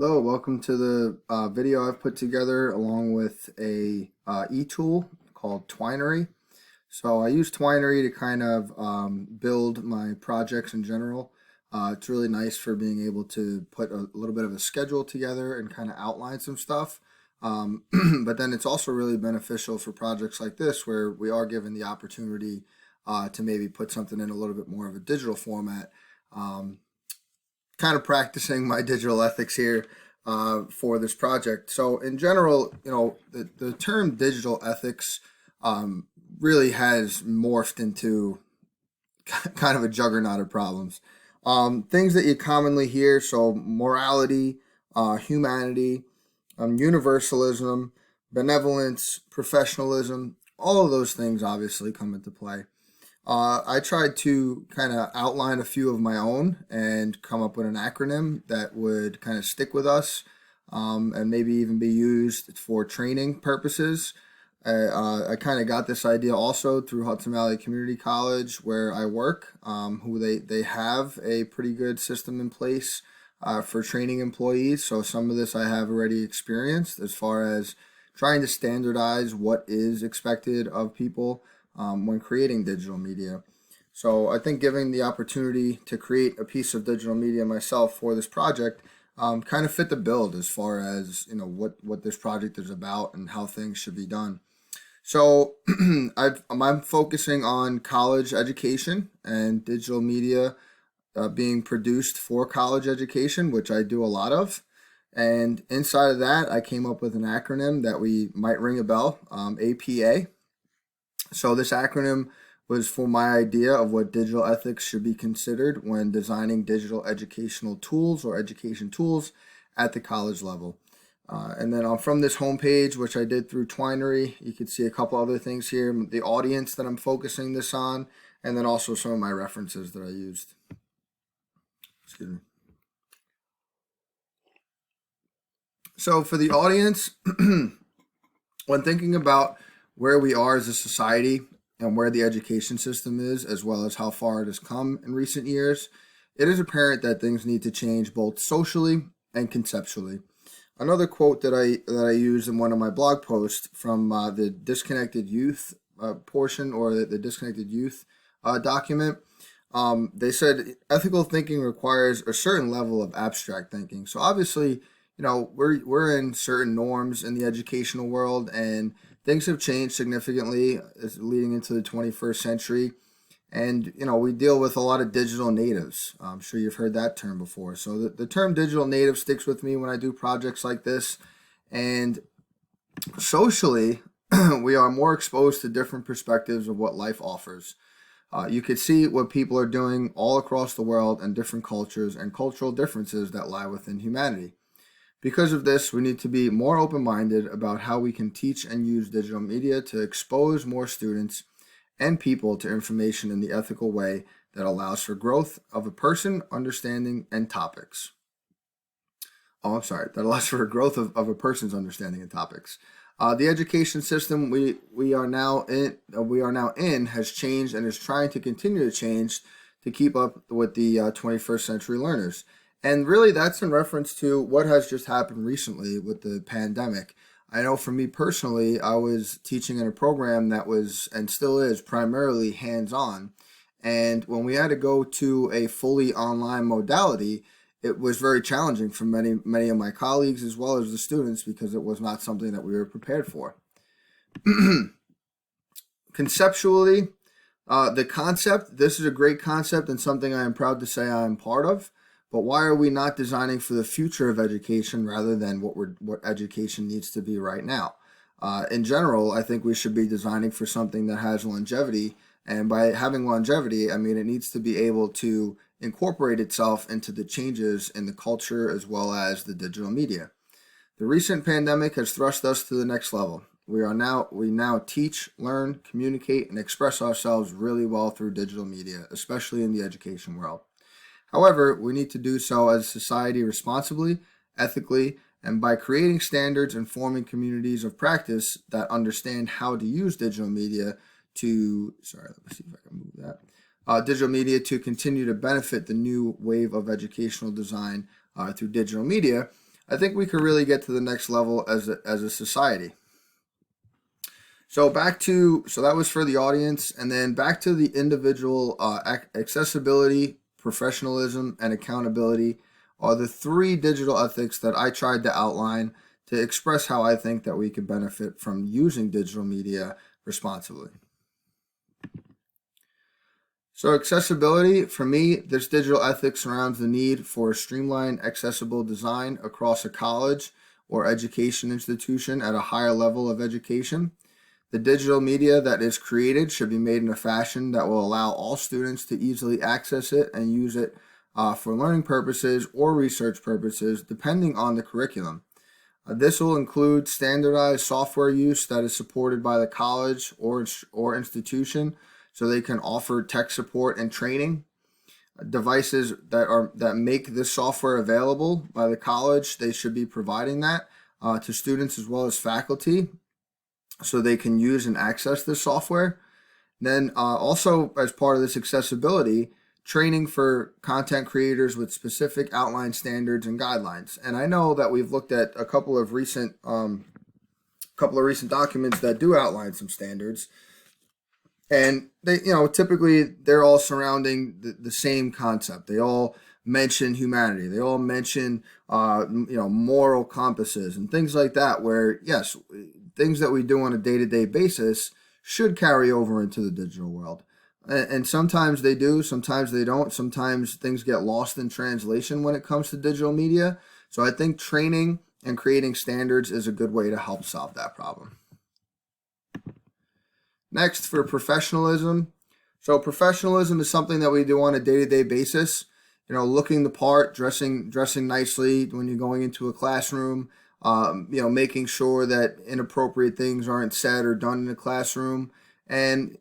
Hello, welcome to the video I've put together along with a e-tool called Twinery. So I use Twinery to kind of build my projects in general. It's really nice for being able to put a little bit of a schedule together and kind of outline some stuff. But then it's also really beneficial for projects like this where we are given the opportunity to maybe put something in a little bit more of a digital format. Um, Kind of practicing my digital ethics here for this project. So in general, the term digital ethics really has morphed into kind of a juggernaut of problems. Things that you commonly hear, so morality, humanity, universalism, benevolence, professionalism, all of those things obviously come into play. I tried to kind of outline a few of my own and come up with an acronym that would kind of stick with us, and maybe even be used for training purposes. I kind of got this idea also through Hudson Valley Community College where I work, who they have a pretty good system in place for training employees. So some of this I have already experienced as far as trying to standardize what is expected of people when creating digital media. So I think giving the opportunity to create a piece of digital media myself for this project kind of fit the build as far as what this project is about and how things should be done. So I'm focusing on college education and digital media being produced for college education, which I do a lot of. And inside of that, I came up with an acronym that we might ring a bell, APA. So this acronym was for my idea of what digital ethics should be considered when designing digital educational tools or education tools at the college level. And then from this homepage, which I did through Twinery, you can see a couple other things here, the audience that I'm focusing this on, and then also some of my references that I used. Excuse me. So for the audience, when thinking about where we are as a society and where the education system is, as well as how far it has come in recent years, it is apparent that things need to change both socially and conceptually. Another quote that I used in one of my blog posts from the Disconnected Youth portion, or the Disconnected Youth document, they said ethical thinking requires a certain level of abstract thinking. So obviously, we're in certain norms in the educational world, and things have changed significantly as leading into the 21st century. And, we deal with a lot of digital natives. I'm sure you've heard that term before. So the term digital native sticks with me when I do projects like this. And socially, we are more exposed to different perspectives of what life offers. You could see what people are doing all across the world and different cultures and cultural differences that lie within humanity. Because of this, we need to be more open-minded about how we can teach and use digital media to expose more students and people to information in the ethical way that allows for growth of a person, understanding, and topics. That allows for growth of a person's understanding and topics. The education system we are now in has changed and is trying to continue to change to keep up with the 21st century learners. And really, that's in reference to what has just happened recently with the pandemic. I know for me personally, I was teaching in a program that was and still is primarily hands-on. And when we had to go to a fully online modality, it was very challenging for many of my colleagues as well as the students because it was not something that we were prepared for. Conceptually, this is a great concept and something I am proud to say I am part of. But why are we not designing for the future of education rather than what education needs to be right now? In general, I think we should be designing for something that has longevity. And by having longevity, I mean it needs to be able to incorporate itself into the changes in the culture as well as the digital media. The recent pandemic has thrust us to the next level. We now teach, learn, communicate, and express ourselves really well through digital media, especially in the education world. However, we need to do so as a society responsibly, ethically, and by creating standards and forming communities of practice that understand how to use digital media to, let me see if I can move that, digital media to continue to benefit the new wave of educational design through digital media. I think we could really get to the next level as a society. So that was for the audience, and then back to the individual. Accessibility, professionalism, and accountability are the three digital ethics that I tried to outline to express how I think that we could benefit from using digital media responsibly. So accessibility, for me, this digital ethic surrounds the need for streamlined, accessible design across a college or education institution at a higher level of education. The digital media that is created should be made in a fashion that will allow all students to easily access it and use it for learning purposes or research purposes, depending on the curriculum. This will include standardized software use that is supported by the college or institution, so they can offer tech support and training. Devices that make this software available by the college, they should be providing that to students as well as faculty, so they can use and access this software. Then also, as part of this accessibility, training for content creators with specific outline standards and guidelines. And I know that we've looked at a couple of recent documents that do outline some standards, and they, typically they're all surrounding the same concept. They all mention humanity. They all mention, moral compasses and things like that, where, yes, things that we do on a day-to-day basis should carry over into the digital world. And sometimes they do, sometimes they don't. Sometimes things get lost in translation when it comes to digital media. So I think training and creating standards is a good way to help solve that problem. Next, for professionalism. So professionalism is something that we do on a day-to-day basis. Looking the part, dressing nicely when you're going into a classroom. Making sure that inappropriate things aren't said or done in the classroom. And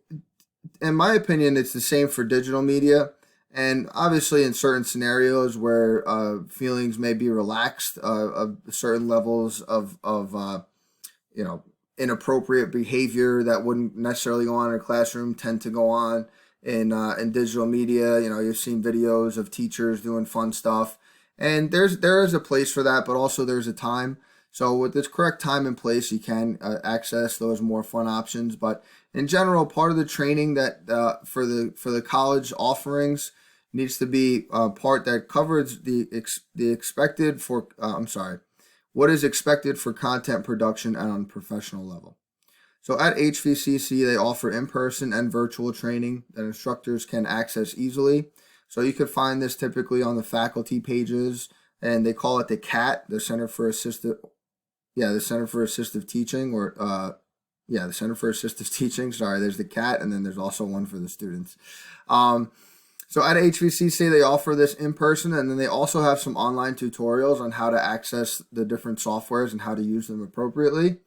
in my opinion, it's the same for digital media. And obviously, in certain scenarios where feelings may be relaxed, of certain levels of inappropriate behavior that wouldn't necessarily go on in a classroom tend to go on in digital media. You've seen videos of teachers doing fun stuff, and there is a place for that, but also there's a time. So with this correct time and place, you can access those more fun options. But in general, part of the training that for the college offerings needs to be a part that covers what is expected for content production and on a professional level. So at HVCC, they offer in-person and virtual training that instructors can access easily. So you could find this typically on the faculty pages, and they call it the CAT, the Center for Assistive Teaching, the Center for Assistive Teaching. Sorry, there's the CAT, and then there's also one for the students. So at HVCC, they offer this in person, and then they also have some online tutorials on how to access the different softwares and how to use them appropriately.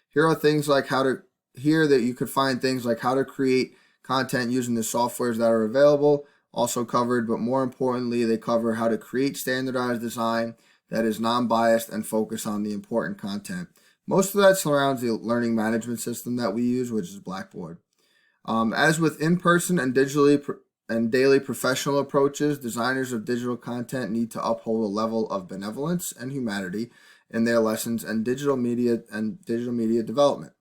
Here are things like you could find things like how to create content using the softwares that are available, also covered, but more importantly, they cover how to create standardized design that is non-biased and focused on the important content. Most of that surrounds the learning management system that we use, which is Blackboard. As with in-person and daily professional approaches, designers of digital content need to uphold a level of benevolence and humanity in their lessons and digital media development.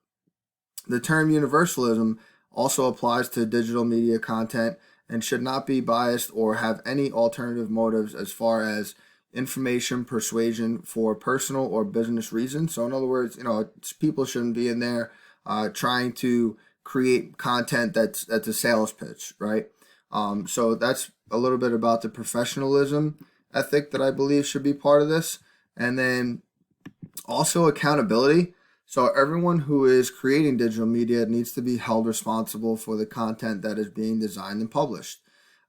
The term universalism also applies to digital media content and should not be biased or have any alternative motives as far as information persuasion for personal or business reasons. So in other words, people shouldn't be in there trying to create content that's a sales pitch, right? So that's a little bit about the professionalism ethic that I believe should be part of this. And then also accountability. So everyone who is creating digital media needs to be held responsible for the content that is being designed and published.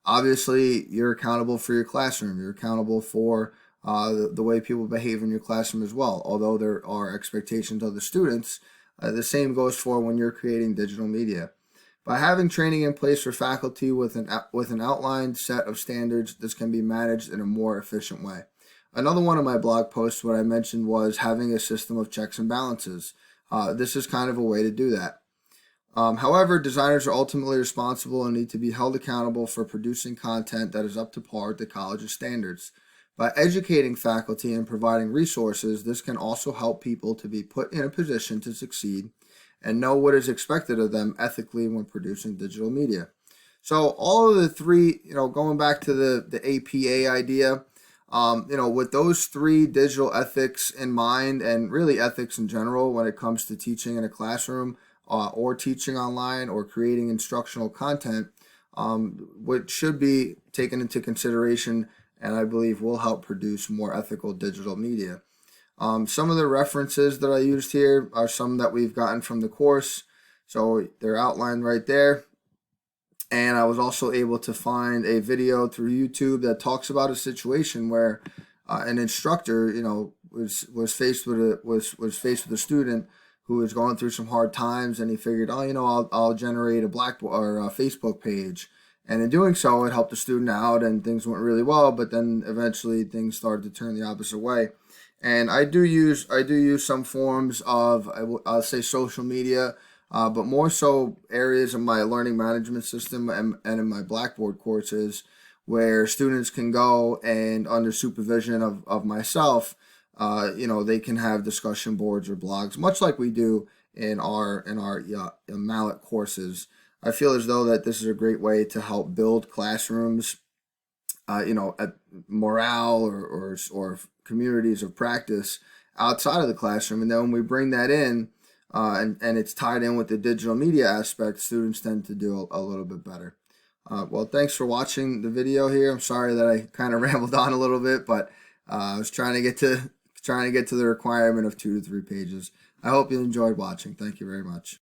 Obviously, you're accountable for your classroom. You're accountable for the way people behave in your classroom as well. Although there are expectations of the students, the same goes for when you're creating digital media. By having training in place for faculty with an outlined set of standards, this can be managed in a more efficient way. Another one of my blog posts, what I mentioned was having a system of checks and balances. This is kind of a way to do that. However, designers are ultimately responsible and need to be held accountable for producing content that is up to par with the college's standards. By educating faculty and providing resources, this can also help people to be put in a position to succeed and know what is expected of them ethically when producing digital media. So all of the three, going back to the APA idea, with those three digital ethics in mind, and really ethics in general when it comes to teaching in a classroom or teaching online or creating instructional content, what should be taken into consideration and I believe will help produce more ethical digital media. Some of the references that I used here are some that we've gotten from the course. So they're outlined right there. And I was also able to find a video through YouTube that talks about a situation where an instructor, was faced with a student who was going through some hard times, and he figured, I'll generate a Blackboard or a Facebook page. And in doing so, it helped the student out, and things went really well. But then eventually, things started to turn the opposite way. And I do use some forms of, I'll say, social media, but more so areas of my learning management system and in my Blackboard courses, where students can go and under supervision of myself, they can have discussion boards or blogs, much like we do in our Malet courses. I feel as though that this is a great way to help build classrooms, at morale or communities of practice outside of the classroom. And then when we bring that in, and it's tied in with the digital media aspect, students tend to do a little bit better. Well, thanks for watching the video here. I'm sorry that I kind of rambled on a little bit, but I was trying to get to the requirement of 2 to 3 pages. I hope you enjoyed watching. Thank you very much.